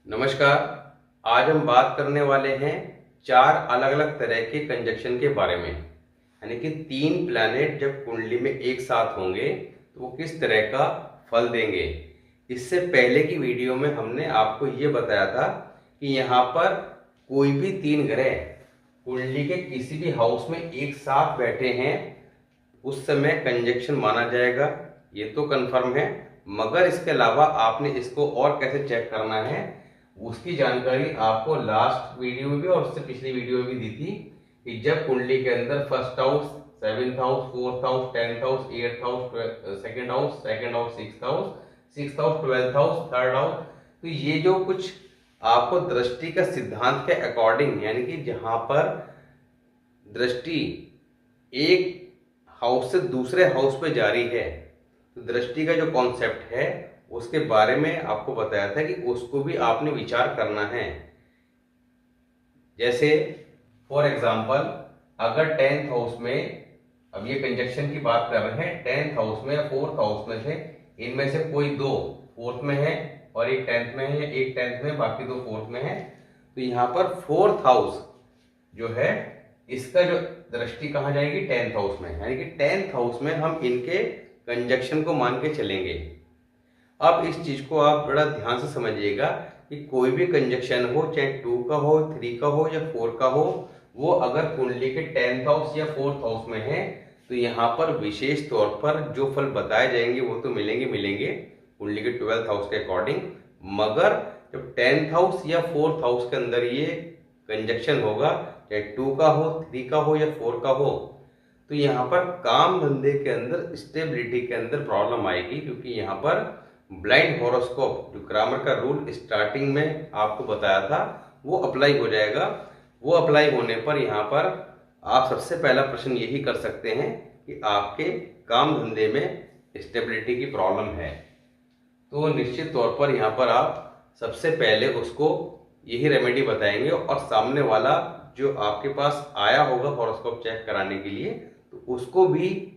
नमस्कार। आज हम बात करने वाले हैं चार अलग अलग तरह के कंजक्शन के बारे में। यानी कि तीन प्लैनेट जब कुंडली में एक साथ होंगे तो वो किस तरह का फल देंगे। इससे पहले की वीडियो में हमने आपको ये बताया था कि यहाँ पर कोई भी तीन ग्रह कुंडली के किसी भी हाउस में एक साथ बैठे हैं उस समय कंजक्शन माना जाएगा, ये तो कंफर्म है। मगर इसके अलावा आपने इसको और कैसे चेक करना है उसकी जानकारी आपको लास्ट वीडियो में भी और उससे पिछली वीडियो में भी दी थी कि जब कुंडली के अंदर first house, seventh house, fourth house, tenth house, eighth house, second house, sixth house, twelfth house, third house, तो ये जो कुछ आपको दृष्टि का सिद्धांत के अकॉर्डिंग, यानी कि जहां पर दृष्टि एक हाउस से दूसरे हाउस पे जारी है, तो दृष्टि का जो कॉन्सेप्ट है उसके बारे में आपको बताया था कि उसको भी आपने विचार करना है। जैसे फॉर एग्जांपल, अगर टेंथ हाउस में, अब ये कंजक्शन की बात कर रहे हैं, टेंथ हाउस में या फोर्थ हाउस में से इनमें से कोई दो फोर्थ में है और एक टेंथ में है, या एक टेंथ में बाकी दो फोर्थ में है, तो यहाँ पर फोर्थ हाउस जो है इसका जो दृष्टि कहाँ जाएगी, टेंथ हाउस में। यानी कि टेंथ हाउस में हम इनके कंजक्शन को मान के चलेंगे। अब इस चीज को आप बड़ा ध्यान से समझिएगा कि कोई भी कंजक्शन हो, चाहे 2 का हो, 3 का हो या 4 का हो, वो अगर कुंडली के 10th हाउस या 4th हाउस में है तो यहाँ पर विशेष तौर पर जो फल बताए जाएंगे वो तो मिलेंगे कुंडली के 12th हाउस के अकॉर्डिंग। मगर जब 10th हाउस या 4th हाउस के अंदर ये कंजक्शन होगा, चाहे 2 का हो, 3 का हो या 4 का हो, तो यहाँ पर काम धंधे के अंदर, स्टेबिलिटी के अंदर प्रॉब्लम आएगी। क्योंकि यहाँ पर ब्लाइंड हॉरोस्कोप, जो ग्रामर का रूल स्टार्टिंग में आपको बताया था, वो अप्लाई हो जाएगा। वो अप्लाई होने पर यहाँ पर आप सबसे पहला प्रश्न यही कर सकते हैं कि आपके काम धंधे में स्टेबिलिटी की प्रॉब्लम है। तो निश्चित तौर पर यहाँ पर आप सबसे पहले उसको यही रेमेडी बताएंगे और सामने वाला जो आपके पास आया होगा हॉरोस्कोप चेक कराने के लिए, तो उसको भी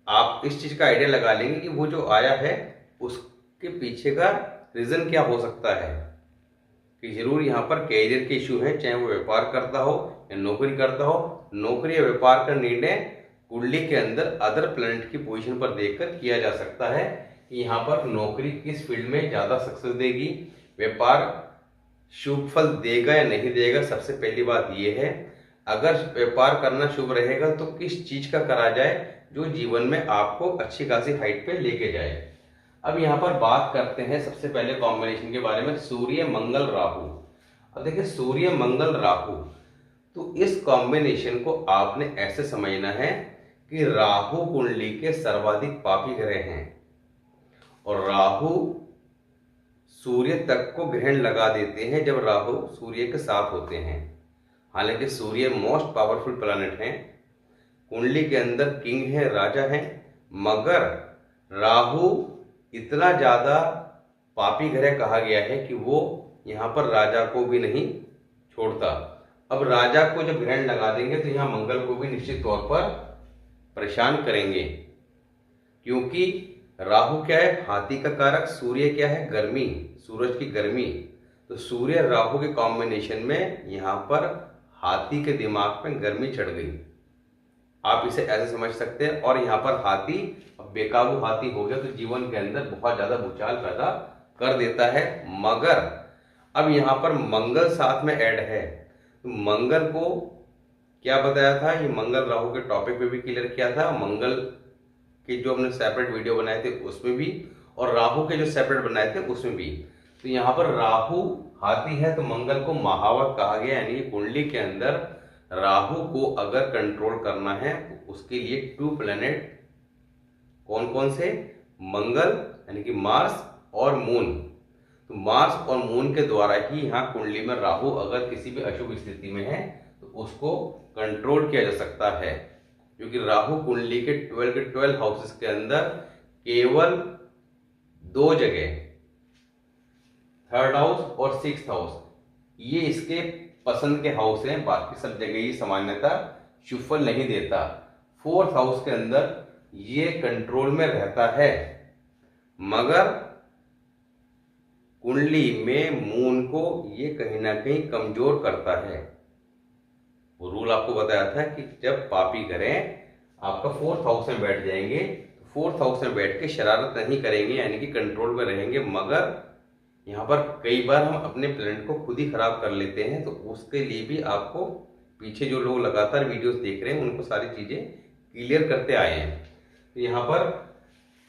आप इस चीज का आइडिया लगा लेंगे कि वो जो आया है उसके पीछे का रीजन क्या हो सकता है। कि जरूर यहाँ पर कैरियर के इश्यू है, चाहे वो व्यापार करता हो या नौकरी करता हो। नौकरी या व्यापार का निर्णय कुंडली के अंदर अदर प्लैनेट की पोजीशन पर देखकर किया जा सकता है कि यहाँ पर नौकरी किस फील्ड में ज्यादा सक्सेस देगी, व्यापार शुभ फल देगा या नहीं देगा। सबसे पहली बात यह है, अगर व्यापार करना शुभ रहेगा तो किस चीज का करा जाए जो जीवन में आपको अच्छी खासी हाइट पे लेके जाए। अब यहाँ पर बात करते हैं सबसे पहले कॉम्बिनेशन के बारे में, सूर्य मंगल राहु। अब देखिए, सूर्य मंगल राहु, तो इस कॉम्बिनेशन को आपने ऐसे समझना है कि राहु कुंडली के सर्वाधिक पापी ग्रह हैं और राहु सूर्य तक को ग्रहण लगा देते हैं जब राहु सूर्य के साथ होते हैं। हालांकि सूर्य मोस्ट पावरफुल प्लैनेट हैं, कुंडली के अंदर किंग है, राजा है, मगर राहु इतना ज्यादा पापी ग्रह कहा गया है कि वो यहाँ पर राजा को भी नहीं छोड़ता। अब राजा को जब ग्रहण लगा देंगे तो यहाँ मंगल को भी निश्चित तौर पर परेशान करेंगे। क्योंकि राहु क्या है, हाथी का कारक, सूर्य क्या है, गर्मी, सूरज की गर्मी। तो सूर्य राहु के कॉम्बिनेशन में यहाँ पर हाथी के दिमाग में गर्मी चढ़ गई, आप इसे ऐसे समझ सकते हैं। और यहाँ पर हाथी, अब बेकाबू हाथी हो गया तो जीवन के अंदर बहुत ज्यादा भूचाल पैदा कर देता है। मगर अब यहाँ पर मंगल साथ में ऐड है, तो मंगल को क्या बताया था, ये मंगल राहु के टॉपिक पे भी क्लियर किया था, मंगल के जो हमने सेपरेट वीडियो बनाए थे उसमें भी, और राहु के जो सेपरेट बनाए थे उसमें भी। तो यहाँ पर राहु हाथी है तो मंगल को महावत कहा गया। यानी कुंडली के अंदर राहु को अगर कंट्रोल करना है तो उसके लिए 2 प्लैनेट कौन कौन से, मंगल यानी कि मार्स और मून। तो मार्स और मून के द्वारा ही यहाँ कुंडली में राहु अगर किसी भी अशुभ स्थिति में है तो उसको कंट्रोल किया जा सकता है। क्योंकि राहु कुंडली के 12 हाउसेस के अंदर केवल 2 जगह, थर्ड हाउस और 6th हाउस, ये इसके पसंद के हाउस हैं। बाकी सब जगह ये सामान्यता शुभ फल नहीं देता। 4th हाउस के अंदर ये कंट्रोल में रहता है, मगर कुंडली में मून को ये कहीं ना कहीं कमजोर करता है। वो रूल आपको बताया था कि जब पापी ग्रह आपका 4th हाउस में बैठ जाएंगे तो 4th हाउस में बैठ के शरारत नहीं करेंगे, यानी कि कंट्रोल में रहेंगे। मगर यहाँ पर कई बार हम अपने प्लेनेट को खुद ही खराब कर लेते हैं, तो उसके लिए भी आपको पीछे जो लोग लगातार वीडियोस देख रहे हैं उनको सारी चीजें क्लियर करते आए हैं। तो यहाँ पर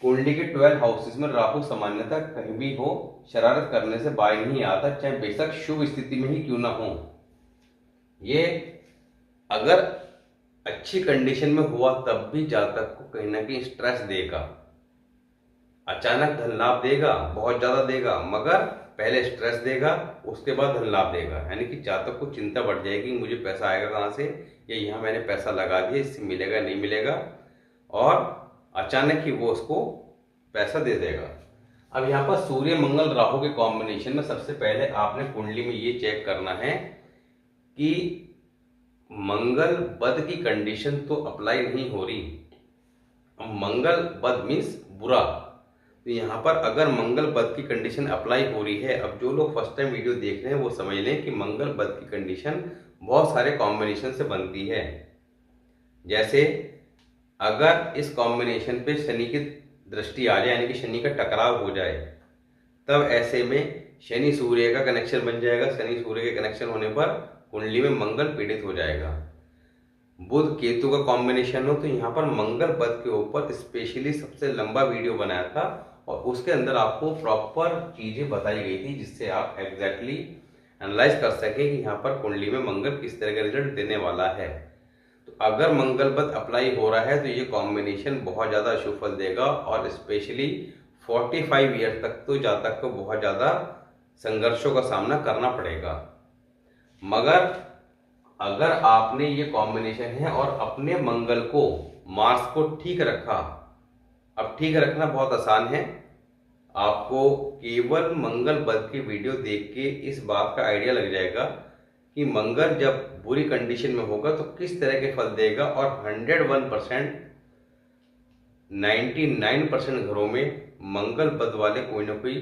कुंडली के 12 हाउसेस में राहु सामान्यतः कहीं भी हो शरारत करने से बाय नहीं आता, चाहे बेशक शुभ स्थिति में ही क्यों ना हो। ये अगर अच्छी कंडीशन में हुआ तब भी जातक को कहीं ना कहीं स्ट्रेस देगा, अचानक धन लाभ देगा, बहुत ज्यादा देगा, मगर पहले स्ट्रेस देगा उसके बाद धन लाभ देगा। यानी कि जातक को चिंता बढ़ जाएगी, मुझे पैसा आएगा कहाँ से, या यहाँ मैंने पैसा लगा दिया इससे मिलेगा नहीं मिलेगा, और अचानक ही वो उसको पैसा दे देगा। अब यहाँ पर सूर्य मंगल राहु के कॉम्बिनेशन में सबसे पहले आपने कुंडली में ये चेक करना है कि मंगल बद की कंडीशन तो अप्लाई नहीं हो रही। मंगल बद मीन्स बुरा, तो यहाँ पर अगर मंगल बद की कंडीशन अप्लाई हो रही है, अब जो लोग फर्स्ट टाइम वीडियो देख रहे हैं वो समझ लें कि मंगल बद की कंडीशन बहुत सारे कॉम्बिनेशन से बनती है। जैसे अगर इस कॉम्बिनेशन पे शनि की दृष्टि आ जाए, यानी कि शनि का टकराव हो जाए, तब ऐसे में शनि सूर्य का कनेक्शन बन जाएगा। शनि सूर्य के कनेक्शन होने पर कुंडली में मंगल पीड़ित हो जाएगा। बुध केतु का कॉम्बिनेशन हो तो यहाँ पर मंगल बद के ऊपर स्पेशली सबसे लंबा वीडियो बनाया था, और उसके अंदर आपको प्रॉपर चीजें बताई गई थी जिससे आप एग्जैक्टली एनालाइज कर सके कि यहाँ पर कुंडली में मंगल किस तरह का रिजल्ट देने वाला है। तो अगर मंगल बद अप्लाई हो रहा है तो ये कॉम्बिनेशन बहुत ज्यादा अशुभ फल देगा, और स्पेशली 45 ईयर तक तो जातक को बहुत ज्यादा संघर्षों का सामना करना पड़ेगा। मगर अगर आपने ये कॉम्बिनेशन है और अपने मंगल को मार्स को ठीक रखा, अब ठीक रखना बहुत आसान है, आपको केवल मंगल बद की वीडियो देख के इस बात का आइडिया लग जाएगा कि मंगल जब बुरी कंडीशन में होगा तो किस तरह के फल देगा। और 101% 99% घरों में मंगल बद वाले कोई ना कोई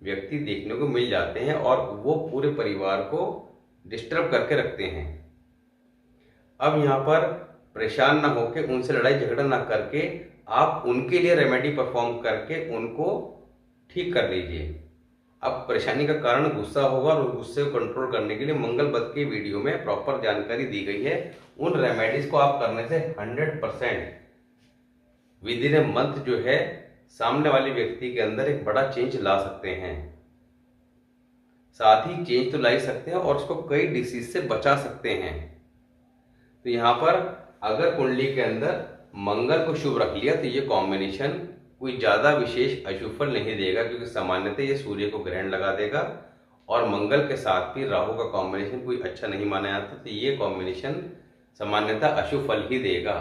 व्यक्ति देखने को मिल जाते हैं, और वो पूरे परिवार को डिस्टर्ब करके रखते हैं। अब यहाँ पर परेशान ना होके, उनसे लड़ाई झगड़ा ना करके, आप उनके लिए रेमेडी परफॉर्म करके उनको ठीक कर लीजिए। अब परेशानी का कारण गुस्सा होगा, और उस गुस्से को कंट्रोल करने के लिए मंगल बद की वीडियो में प्रॉपर जानकारी दी गई है। उन रेमेडीज को आप करने से 100% विद इन ए मंथ जो है सामने वाले व्यक्ति के अंदर एक बड़ा चेंज ला सकते हैं। साथ ही चेंज तो ला ही सकते हैं और उसको कई डिसीज से बचा सकते हैं। तो यहाँ पर अगर कुंडली के अंदर मंगल को शुभ रख लिया तो ये कॉम्बिनेशन कोई ज्यादा विशेष अशुभ फल नहीं देगा, क्योंकि सामान्यतः ये सूर्य को ग्रहण लगा देगा, और मंगल के साथ भी राहु का कॉम्बिनेशन कोई अच्छा नहीं माना जाता, तो ये कॉम्बिनेशन सामान्यतः अशुभ फल ही देगा।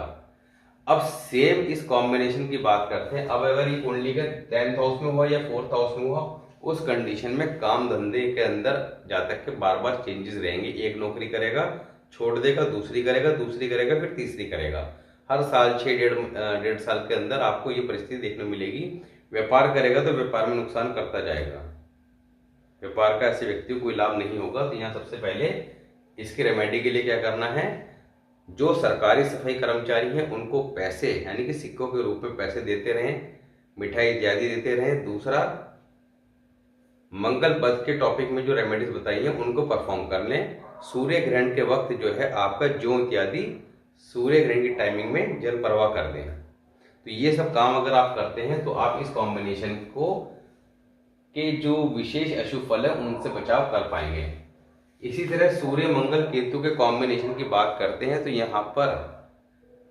अब सेम इस कॉम्बिनेशन की बात करते हैं। अब अगर ये कुंडली का 10th हाउस में हुआ या 4th हाउस में हुआ, उस कंडीशन में काम धंधे के अंदर जातक के बार बार चेंजेस रहेंगे। एक नौकरी करेगा, छोड़ देगा, दूसरी करेगा, दूसरी करेगा, फिर तीसरी करेगा। हर साल 6 डेढ़ साल के अंदर आपको ये परिस्थिति देखने मिलेगी। व्यापार करेगा तो व्यापार में नुकसान करता जाएगा, व्यापार का ऐसे व्यक्ति को कोई लाभ नहीं होगा। तो यहाँ सबसे पहले इसकी रेमेडी के लिए क्या करना है, जो सरकारी सफाई कर्मचारी हैं उनको पैसे यानी कि सिक्कों के रूप में पैसे देते रहें, मिठाई इत्यादि देते रहें। दूसरा, मंगल बद के टॉपिक में जो रेमेडीज बताई हैं उनको परफॉर्म कर लें। सूर्य ग्रहण के वक्त जो है आपका जौ इत्यादि सूर्य ग्रहण की टाइमिंग में जल प्रवाह कर दें। तो ये सब काम अगर आप करते हैं तो आप इस कॉम्बिनेशन को के जो विशेष अशुभ फल है उनसे बचाव कर पाएंगे। इसी तरह सूर्य मंगल केतु के कॉम्बिनेशन की बात करते हैं तो यहाँ पर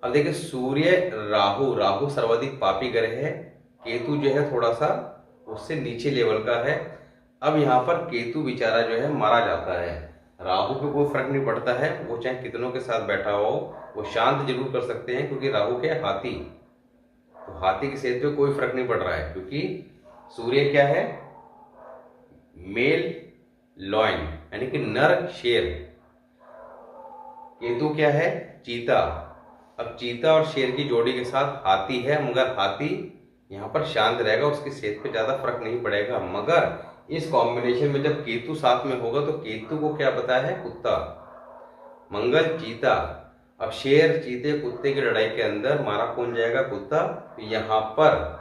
अब देखिए, सूर्य राहु सर्वाधिक पापी ग्रह है, केतु जो है थोड़ा सा उससे नीचे लेवल का है। अब यहाँ पर केतु बेचारा जो है मारा जाता है, राहु पे कोई फर्क नहीं पड़ता है, वो चाहे कितनों के साथ बैठा हो वो शांत जरूर कर सकते हैं, क्योंकि राहु क्या है, हाथी। तो हाथी की सेहत पे कोई फर्क नहीं पड़ रहा है, क्योंकि सूर्य क्या है, मेल लॉयन यानी कि नर शेर। केतु क्या है, चीता। अब चीता और शेर की जोड़ी के साथ हाथी है, मगर हाथी यहाँ पर शांत रहेगा, उसकी सेहत पे ज्यादा फर्क नहीं पड़ेगा। मगर इस कॉम्बिनेशन में जब केतु साथ में होगा तो केतु को क्या पता है, कुत्ता, मंगल चीता। अब शेर चीते कुत्ते की लड़ाई के अंदर मारा कौन जाएगा, कुत्ता। तो यहाँ पर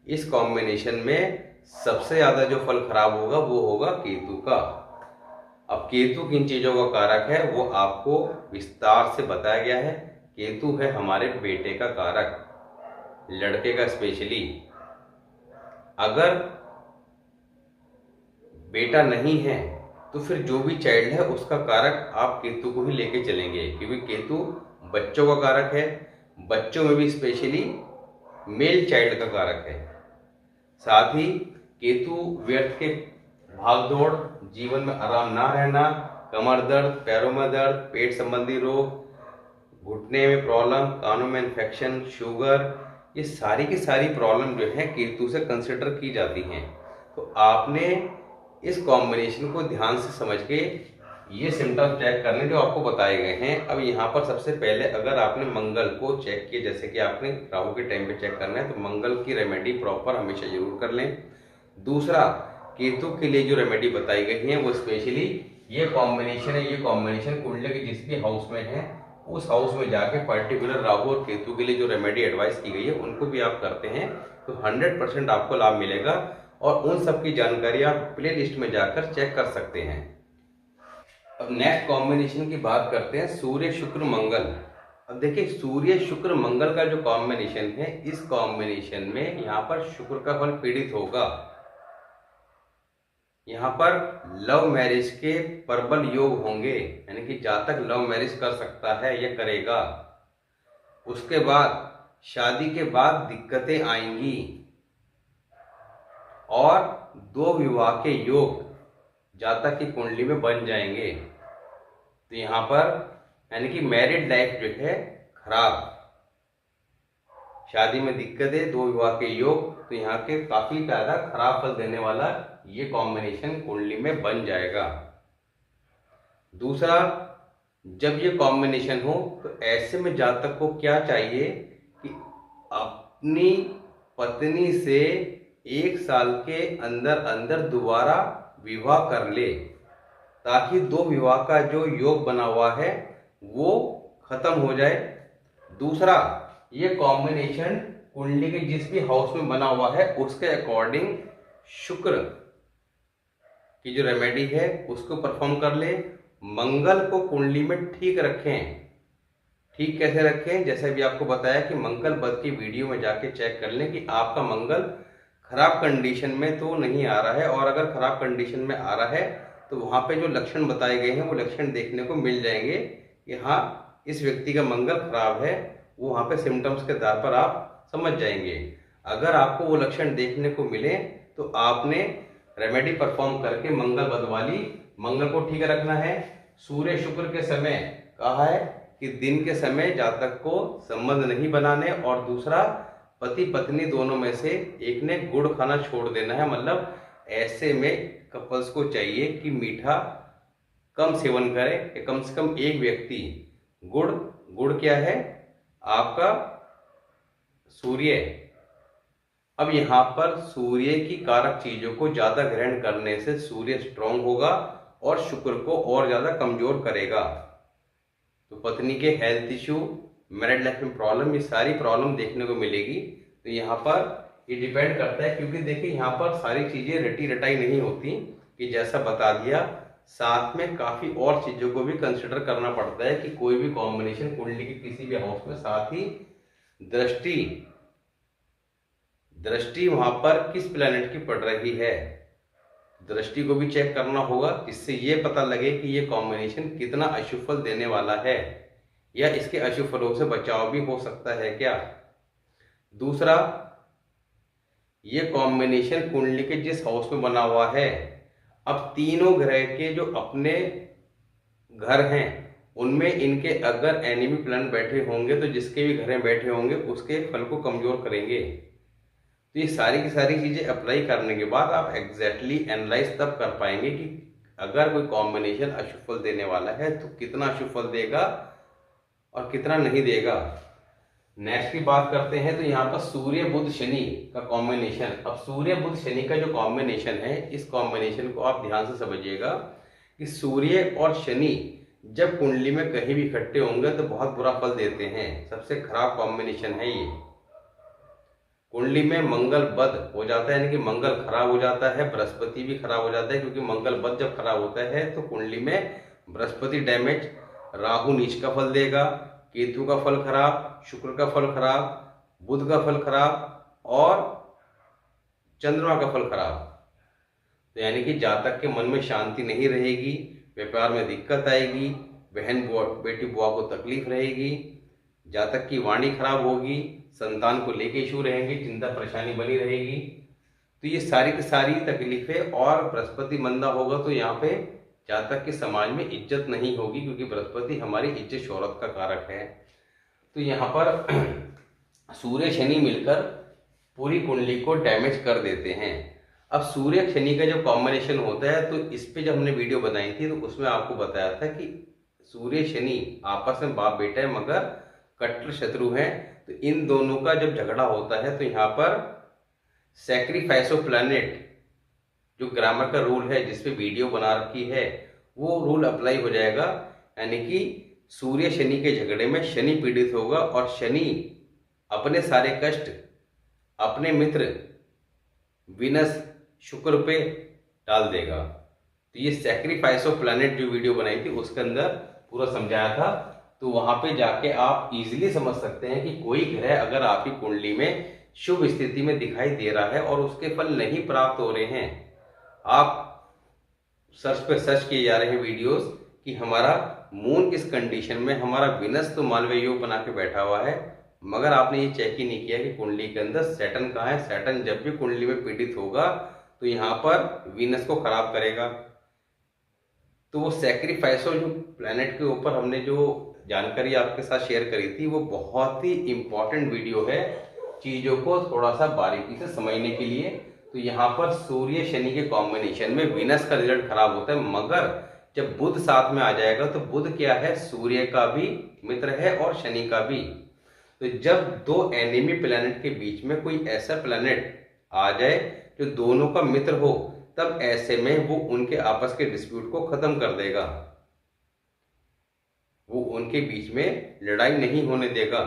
इस कॉम्बिनेशन में सबसे ज्यादा जो फल खराब होगा वो होगा केतु का। अब केतु किन चीजों का कारक है वो आपको विस्तार से बताया गया है। केतु है हमारे बेटे का कारक, लड़के का स्पेशली। अगर बेटा नहीं है तो फिर जो भी चाइल्ड है उसका कारक आप केतु को ही लेके चलेंगे, क्योंकि केतु बच्चों का कारक है, बच्चों में भी स्पेशली मेल चाइल्ड का कारक है। साथ ही केतु व्यर्थ के भागदौड़, जीवन में आराम ना रहना, कमर दर्द, पैरों में दर्द, पेट संबंधी रोग, घुटने में प्रॉब्लम, कानों में इन्फेक्शन, शुगर, ये सारी की सारी प्रॉब्लम जो है केतु से कंसिडर की जाती हैं। तो आपने इस कॉम्बिनेशन को ध्यान से समझ के ये सिम्टम्स चेक करने जो आपको बताए गए हैं। अब यहाँ पर सबसे पहले अगर आपने मंगल को चेक किया, जैसे कि आपने राहु के टाइम पे चेक करना है, तो मंगल की रेमेडी प्रॉपर हमेशा जरूर कर लें। दूसरा, केतु के लिए जो रेमेडी बताई गई है वो स्पेशली ये कॉम्बिनेशन है, ये कॉम्बिनेशन कुंडली के जिस भी हाउस में है उस हाउस में जाके पर्टिकुलर राहु और केतु के लिए जो रेमेडी एडवाइस की गई है उनको भी आप करते हैं तो 100% आपको लाभ मिलेगा। और उन सब की जानकारी आप प्ले लिस्ट में जाकर चेक कर सकते हैं। अब नेक्स्ट कॉम्बिनेशन की बात करते हैं, सूर्य शुक्र मंगल। अब देखिए सूर्य शुक्र मंगल का जो कॉम्बिनेशन है, इस कॉम्बिनेशन में यहाँ पर शुक्र का फल पीड़ित होगा। यहाँ पर लव मैरिज के प्रबल योग होंगे, यानी कि जातक लव मैरिज कर सकता है या करेगा। उसके बाद शादी के बाद दिक्कतें आएंगी और 2 विवाह के योग जातक की कुंडली में बन जाएंगे। तो यहाँ पर यानी कि मैरिड लाइफ जो है खराब, शादी में दिक्कतें, 2 विवाह के योग, तो यहाँ के काफी ज्यादा खराब फल देने वाला ये कॉम्बिनेशन कुंडली में बन जाएगा। दूसरा, जब ये कॉम्बिनेशन हो तो ऐसे में जातक को क्या चाहिए कि अपनी पत्नी से 1 साल के अंदर अंदर दोबारा विवाह कर ले, ताकि 2 विवाह का जो योग बना हुआ है वो खत्म हो जाए। दूसरा, ये कॉम्बिनेशन कुंडली के जिस भी हाउस में बना हुआ है उसके अकॉर्डिंग शुक्र की जो रेमेडी है उसको परफॉर्म कर ले। मंगल को कुंडली में ठीक रखें। ठीक कैसे रखें, जैसे भी आपको बताया कि मंगल बद की वीडियो में जाके चेक कर लें कि आपका मंगल खराब कंडीशन में तो नहीं आ रहा है, और अगर खराब कंडीशन में आ रहा है तो वहाँ पे जो लक्षण बताए गए हैं वो लक्षण देखने को मिल जाएंगे कि हाँ इस व्यक्ति का मंगल खराब है, वो वहाँ पे सिम्टम्स के आधार पर आप समझ जाएंगे। अगर आपको वो लक्षण देखने को मिले तो आपने रेमेडी परफॉर्म करके मंगल बदवाली, मंगल को ठीक रखना है। सूर्य शुक्र के समय कहा है कि दिन के समय जातक को संबंध नहीं बनाने, और दूसरा पति पत्नी दोनों में से एक ने गुड़ खाना छोड़ देना है। मतलब ऐसे में कपल्स को चाहिए कि मीठा कम सेवन करे, कि कम से कम एक व्यक्ति गुड़ क्या है आपका सूर्य। अब यहाँ पर सूर्य की कारक चीजों को ज्यादा ग्रहण करने से सूर्य स्ट्रांग होगा और शुक्र को और ज्यादा कमजोर करेगा। तो पत्नी के हेल्थ इश्यू, मैरिड लाइफ में प्रॉब्लम, ये सारी प्रॉब्लम देखने को मिलेगी। तो यहाँ पर ये डिपेंड करता है, क्योंकि देखिए यहाँ पर सारी चीजें रटी रटाई नहीं होती कि जैसा बता दिया, साथ में काफी और चीजों को भी कंसिडर करना पड़ता है कि कोई भी कॉम्बिनेशन कुंडली के किसी भी हाउस में, साथ ही दृष्टि वहां पर किस प्लेनेट की पड़ रही है, दृष्टि को भी चेक करना होगा, इससे ये पता लगे कि ये कॉम्बिनेशन कितना अशुभ फल देने वाला है या इसके अशुभ फलों से बचाव भी हो सकता है क्या। दूसरा, ये कॉम्बिनेशन कुंडली के जिस हाउस में बना हुआ है, अब तीनों ग्रह के जो अपने घर हैं उनमें इनके अगर एनिमी प्लैनेट बैठे होंगे तो जिसके भी घर में बैठे होंगे उसके फल को कमजोर करेंगे। तो ये सारी की सारी चीजें अप्लाई करने के बाद आप एग्जैक्टली एनालाइज तब कर पाएंगे कि अगर कोई कॉम्बिनेशन अशुभ फल देने वाला है तो कितना अशुभ फल देगा और कितना नहीं देगा। नेक्स्ट की बात करते हैं तो यहाँ पर सूर्य बुध शनि का कॉम्बिनेशन। अब सूर्य बुध शनि का जो कॉम्बिनेशन है, इस कॉम्बिनेशन को आप ध्यान से समझिएगा कि सूर्य और शनि जब कुंडली में कहीं भी इकट्ठे होंगे तो बहुत बुरा फल देते हैं। सबसे खराब कॉम्बिनेशन है ये। कुंडली में मंगल बद हो जाता है, यानी कि मंगल खराब हो जाता है, बृहस्पति भी खराब हो जाता है, क्योंकि मंगल बद जब खराब होता है तो कुंडली में बृहस्पति डैमेज, राहु नीच का फल देगा, केतु का फल खराब, शुक्र का फल खराब, बुध का फल खराब और चंद्रमा का फल खराब। तो यानी कि जातक के मन में शांति नहीं रहेगी, व्यापार में दिक्कत आएगी, बहन बुआ बेटी बुआ को तकलीफ रहेगी, जातक की वाणी खराब होगी, संतान को लेके इशू रहेंगे, चिंता परेशानी बनी रहेगी। तो ये सारी की सारी तकलीफें, और बृहस्पति मंदा होगा तो यहाँ पे जातक के समाज में इज्जत नहीं होगी, क्योंकि बृहस्पति हमारी इज्जत शोहरत का कारक है। तो यहाँ पर सूर्य शनि मिलकर पूरी कुंडली को डैमेज कर देते हैं। अब सूर्य शनि का जो कॉम्बिनेशन होता है, तो इस पे जब हमने वीडियो बनाई थी तो उसमें आपको बताया था कि सूर्य शनि आपस में बाप बेटा है मगर कट्टर शत्रु हैं। तो इन दोनों का जब झगड़ा होता है तो यहाँ पर सैक्रिफाइस ऑफ प्लैनेट जो ग्रामर का रूल है, जिसपे वीडियो बना रखी है, वो रूल अप्लाई हो जाएगा। यानी कि सूर्य शनि के झगड़े में शनि पीड़ित होगा और शनि अपने सारे कष्ट अपने मित्र विनस शुक्र पे डाल देगा। तो ये सैक्रिफाइस ऑफ प्लैनेट जो वीडियो बनाई थी उसके अंदर पूरा समझाया था। तो वहां पे जाके आप इजीली समझ सकते हैं कि कोई ग्रह अगर आपकी कुंडली में शुभ स्थिति में दिखाई दे रहा है और उसके फल नहीं प्राप्त हो रहे हैं, आप सर्च पे सर्च किए जा रहे हैं वीडियोस कि हमारा मून किस कंडीशन में, हमारा विनस तो मालवीय योग बना के बैठा हुआ है, मगर आपने ये चेक ही नहीं किया कि कुंडली के अंदर सैटर्न कहाँ है। सैटर्न जब भी कुंडली में पीड़ित होगा तो यहाँ पर विनस को खराब करेगा। तो वो सैक्रिफाइस जो प्लैनेट के ऊपर हमने जो जानकारी आपके साथ शेयर करी थी, वो बहुत ही इंपॉर्टेंट वीडियो है चीजों को थोड़ा सा बारीकी से समझने के लिए। तो यहाँ पर सूर्य शनि के कॉम्बिनेशन में विनस का रिजल्ट खराब होता है, मगर जब बुध साथ में आ जाएगा तो बुध क्या है, सूर्य का भी मित्र है और शनि का भी। तो जब दो एनिमी प्लैनेट के बीच में कोई ऐसा प्लैनेट आ जाए जो दोनों का मित्र हो, तब ऐसे में वो उनके आपस के डिस्प्यूट को खत्म कर देगा, वो उनके बीच में लड़ाई नहीं होने देगा।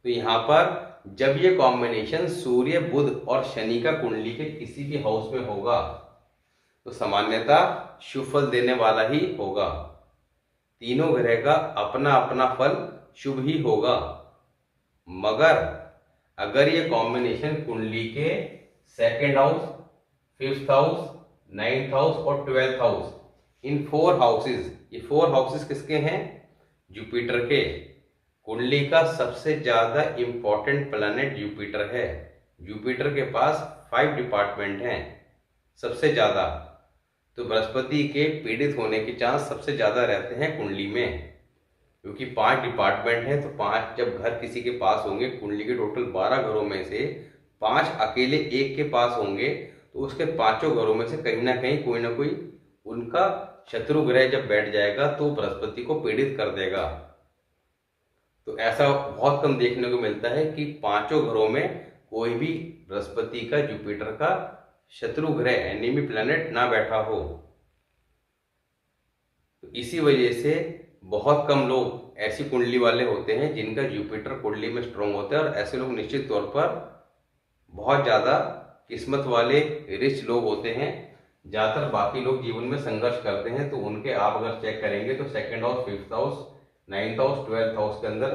तो यहाँ पर जब ये कॉम्बिनेशन सूर्य बुध और शनि का कुंडली के किसी भी हाउस में होगा तो सामान्यता शुभ फल देने वाला ही होगा। तीनों ग्रह का अपना अपना फल शुभ ही होगा, मगर अगर ये कॉम्बिनेशन कुंडली के second house, fifth house, ninth house और 12th हाउस, इन 4 हाउसेस, ये 4 हाउसेस किसके हैं, जुपिटर के। कुंडली का सबसे ज्यादा इंपॉर्टेंट प्लैनेट जुपिटर है। जुपिटर के पास 5 डिपार्टमेंट हैं सबसे ज्यादा। तो बृहस्पति के पीड़ित होने के चांस सबसे ज्यादा रहते हैं कुंडली में, क्योंकि 5 डिपार्टमेंट हैं। तो 5 जब घर किसी के पास होंगे, कुंडली के टोटल 12 घरों में से 5 अकेले एक के पास होंगे, तो उसके 5 घरों में से कहीं ना कहीं कोई ना कोई उनका शत्रु ग्रह जब बैठ जाएगा तो बृहस्पति को पीड़ित कर देगा। तो ऐसा बहुत कम देखने को मिलता है कि 5 घरों में कोई भी बृहस्पति का, जुपिटर का शत्रु ग्रह, एनिमी प्लैनेट ना बैठा हो। तो इसी वजह से बहुत कम लोग ऐसी कुंडली वाले होते हैं जिनका जुपिटर कुंडली में स्ट्रांग होता है, और ऐसे लोग निश्चित तौर पर बहुत ज्यादा किस्मत वाले रिच लोग होते हैं। ज्यादातर बाकी लोग जीवन में संघर्ष करते हैं, तो उनके आप अगर चेक करेंगे तो second house, fifth house, 9th house, 12th house के अंदर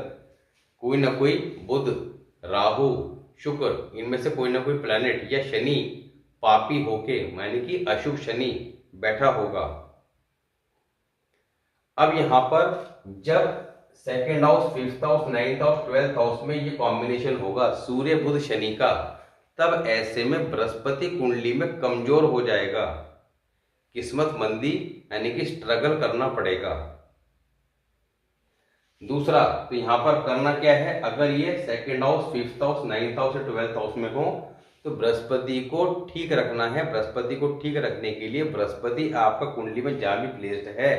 कोई ना कोई बुध, राहु, शुक्र, इनमें से कोई ना कोई प्लैनेट या शनि पापी होके, यानी कि अशुभ शनि बैठा होगा। अब यहाँ पर जब second house, fifth house, 9th house, 12th house में ये कॉम्बिनेशन होगा सूर्य बुध शनि का, तब ऐसे में बृहस्पति कुंडली में कमजोर हो जाएगा, किस्मत मंदी यानी कि स्ट्रगल करना पड़ेगा। दूसरा, तो यहां पर करना क्या है, अगर ये second house, fifth house, 9th house या 12th हाउस में हो तो बृहस्पति को ठीक रखना है। बृहस्पति को ठीक रखने के लिए बृहस्पति आपका कुंडली में जहां भी प्लेस्ड है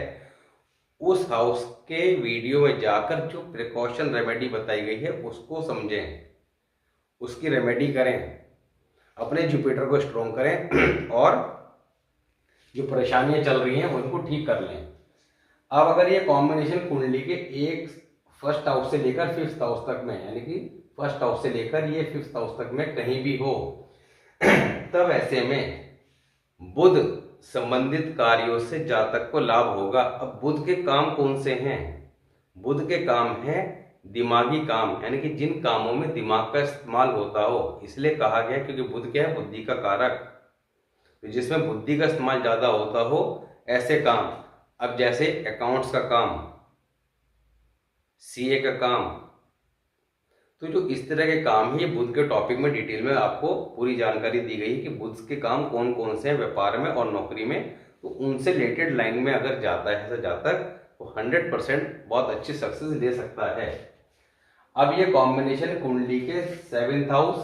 उस हाउस के वीडियो में जाकर जो प्रिकॉशन रेमेडी बताई गई है उसको समझें, उसकी रेमेडी करें, अपने जुपिटर को स्ट्रॉन्ग करें और जो परेशानियां चल रही हैं उनको ठीक कर लें। अब अगर ये कॉम्बिनेशन कुंडली के एक फर्स्ट हाउस से लेकर फिफ्थ हाउस तक में, यानी कि फर्स्ट हाउस से लेकर ये फिफ्थ हाउस तक में कहीं भी हो तब ऐसे में बुध संबंधित कार्यों से जातक को लाभ होगा। अब बुध के काम कौन से हैं? बुध के काम है दिमागी काम, यानी कि जिन कामों में दिमाग का इस्तेमाल होता हो, इसलिए कहा गया क्योंकि बुध क्या है? बुद्धि का कारक। तो जिसमें बुद्धि का इस्तेमाल ज्यादा होता हो ऐसे काम, अब जैसे अकाउंट्स का काम, सीए का काम, तो जो इस तरह के काम है ये बुध के टॉपिक में डिटेल में आपको पूरी जानकारी दी गई है कि बुध के काम कौन कौन से हैं व्यापार में और नौकरी में। तो उनसे रिलेटेड लाइन में अगर जाता है ऐसा जातक तो 100% बहुत अच्छी सक्सेस ले सकता है। अब ये कॉम्बिनेशन कुंडली के 7th हाउस,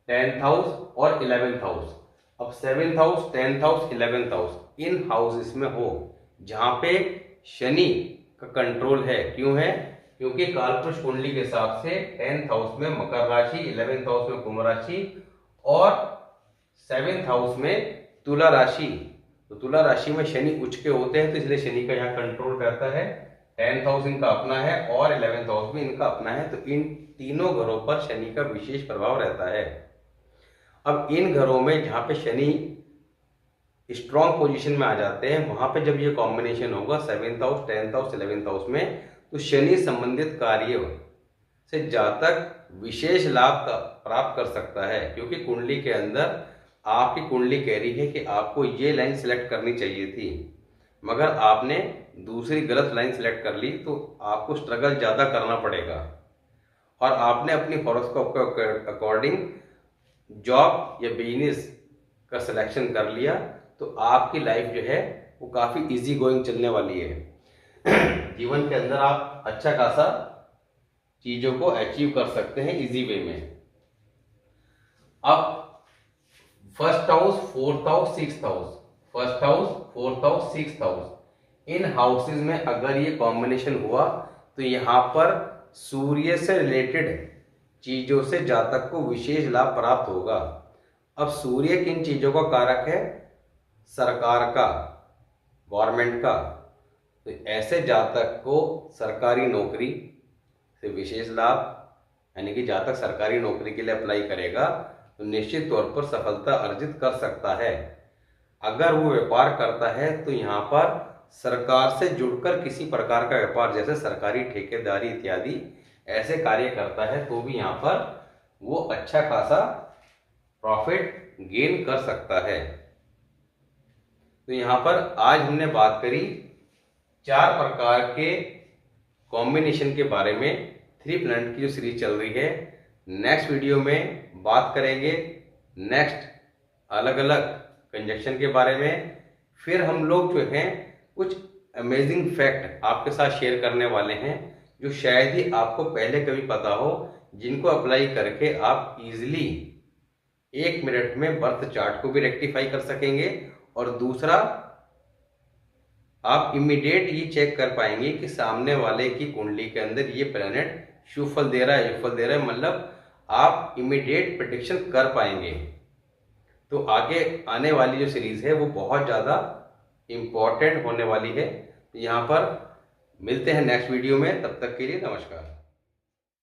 10th हाउस और 11th हाउस, अब 7th house, 10th house, 11th house in houses में हो जहां पे शनि का कंट्रोल है। क्यों है? क्योंकि कालपुरुष कुंडली के हिसाब से 10th हाउस में मकर राशि, 11th हाउस में कुंभ राशि और 7th हाउस में तुला राशि। तो तुला राशि में शनि उच्च के होते हैं तो इसलिए शनि का यहाँ कंट्रोल रहता है। 10th हाउस इनका अपना है और 11th हाउस में इनका अपना है, तो इन तीनों घरों पर शनि का विशेष प्रभाव रहता है। अब इन घरों में जहाँ पे शनि स्ट्रॉन्ग पोजीशन में आ जाते हैं वहां पे जब ये कॉम्बिनेशन होगा 7th house, 10th house, 11th house में, तो शनि संबंधित कार्य से जातक विशेष लाभ प्राप्त कर सकता है। क्योंकि कुंडली के अंदर आपकी कुंडली कह रही है कि आपको ये लाइन सिलेक्ट करनी चाहिए थी, मगर आपने दूसरी गलत लाइन सिलेक्ट कर ली, तो आपको स्ट्रगल ज़्यादा करना पड़ेगा। और आपने अपनी हॉरोस्कोप के अकॉर्डिंग जॉब या बिजनेस का सिलेक्शन कर लिया, तो आपकी लाइफ जो है वो काफ़ी इजी गोइंग चलने वाली है। जीवन के अंदर आप अच्छा खासा चीज़ों को अचीव कर सकते हैं इजी वे में। अब first house, 4th house, 6th house, first house, 4th house, 6th house in houses में अगर ये कॉम्बिनेशन हुआ तो यहाँ पर सूर्य से रिलेटेड चीजों से जातक को विशेष लाभ प्राप्त होगा। अब सूर्य किन चीजों का कारक है? सरकार का, गवर्नमेंट का। तो ऐसे जातक को सरकारी नौकरी से विशेष लाभ, यानी कि जातक सरकारी नौकरी के लिए अप्लाई करेगा तो निश्चित तौर पर सफलता अर्जित कर सकता है। अगर वो व्यापार करता है तो यहाँ पर सरकार से जुड़कर किसी प्रकार का व्यापार जैसे सरकारी ठेकेदारी इत्यादि ऐसे कार्य करता है तो भी यहाँ पर वो अच्छा खासा प्रॉफिट गेन कर सकता है। तो यहाँ पर आज हमने बात करी 4 प्रकार के कॉम्बिनेशन के बारे में, 3 प्लैनेट की जो सीरीज चल रही है। नेक्स्ट वीडियो में बात करेंगे नेक्स्ट अलग अलग कंजक्शन के बारे में। फिर हम लोग जो हैं कुछ अमेजिंग फैक्ट आपके साथ शेयर करने वाले हैं जो शायद ही आपको पहले कभी पता हो, जिनको अप्लाई करके आप इजीली 1 मिनट में बर्थ चार्ट को भी रेक्टिफाई कर सकेंगे। और दूसरा, आप इमीडिएट ये चेक कर पाएंगे कि सामने वाले की कुंडली के अंदर ये प्लैनेट शुभ फल दे रहा है, युग फल दे रहा है, मतलब आप इमीडिएट प्रेडिक्शन कर पाएंगे। तो आगे आने वाली जो सीरीज है वो बहुत ज़्यादा इम्पॉर्टेंट होने वाली है। तो यहाँ पर मिलते हैं नेक्स्ट वीडियो में, तब तक के लिए नमस्कार।